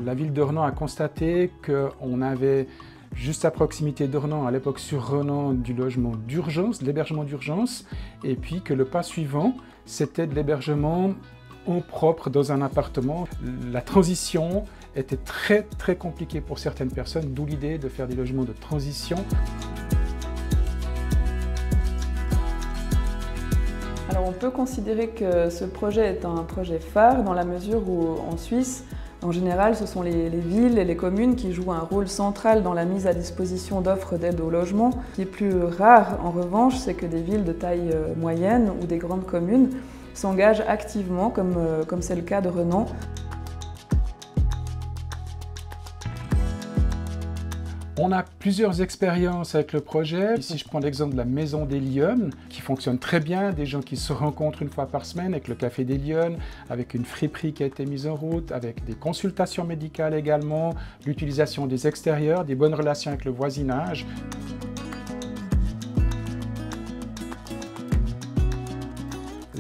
La ville de Renan a constaté qu'on avait juste à proximité de Renan, à l'époque sur Renan, du logement d'urgence, de l'hébergement d'urgence, et puis que le pas suivant, c'était de l'hébergement en propre dans un appartement. La transition était très compliquée pour certaines personnes, d'où l'idée de faire des logements de transition. Alors on peut considérer que ce projet est un projet phare dans la mesure où en Suisse, en général, ce sont les villes et les communes qui jouent un rôle central dans la mise à disposition d'offres d'aide au logement. Ce qui est plus rare, en revanche, c'est que des villes de taille moyenne ou des grandes communes s'engagent activement, comme c'est le cas de Renan. On a plusieurs expériences avec le projet. Ici, je prends l'exemple de la Maison des Lyonnes, qui fonctionne très bien, des gens qui se rencontrent une fois par semaine avec le Café des Lyonnes, avec une friperie qui a été mise en route, avec des consultations médicales également, l'utilisation des extérieurs, des bonnes relations avec le voisinage.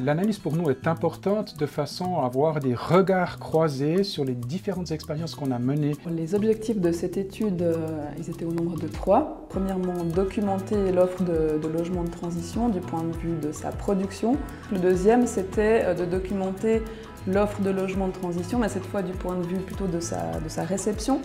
L'analyse pour nous est importante de façon à avoir des regards croisés sur les différentes expériences qu'on a menées. Les objectifs de cette étude, ils étaient au nombre de 3. Premièrement, documenter l'offre de logement de transition du point de vue de sa production. Le deuxième, c'était de documenter l'offre de logement de transition, mais cette fois du point de vue plutôt de sa réception.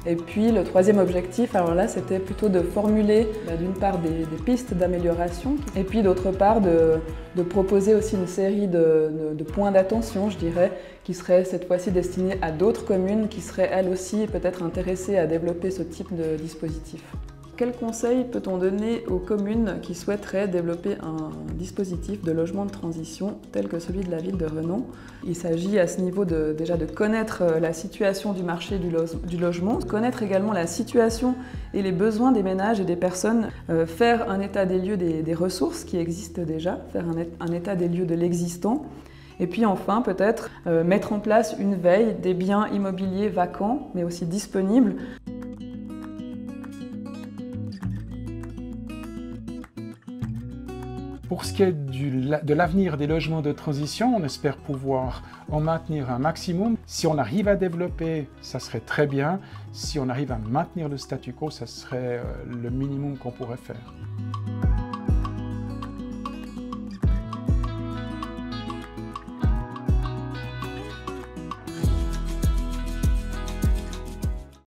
Et puis le troisième objectif, alors là, c'était plutôt de formuler d'une part des pistes d'amélioration et puis d'autre part de proposer aussi une série de points d'attention, je dirais, qui seraient cette fois-ci destinés à d'autres communes qui seraient elles aussi peut-être intéressées à développer ce type de dispositif. Quels conseils peut-on donner aux communes qui souhaiteraient développer un dispositif de logement de transition tel que celui de la ville de Renan? Il s'agit à ce niveau déjà de connaître la situation du marché du logement, connaître également la situation et les besoins des ménages et des personnes, faire un état des lieux des ressources qui existent déjà, faire un état des lieux de l'existant. Et puis enfin, peut-être mettre en place une veille des biens immobiliers vacants, mais aussi disponibles. Pour ce qui est de l'avenir des logements de transition, on espère pouvoir en maintenir un maximum. Si on arrive à développer, ça serait très bien. Si on arrive à maintenir le statu quo, ça serait le minimum qu'on pourrait faire.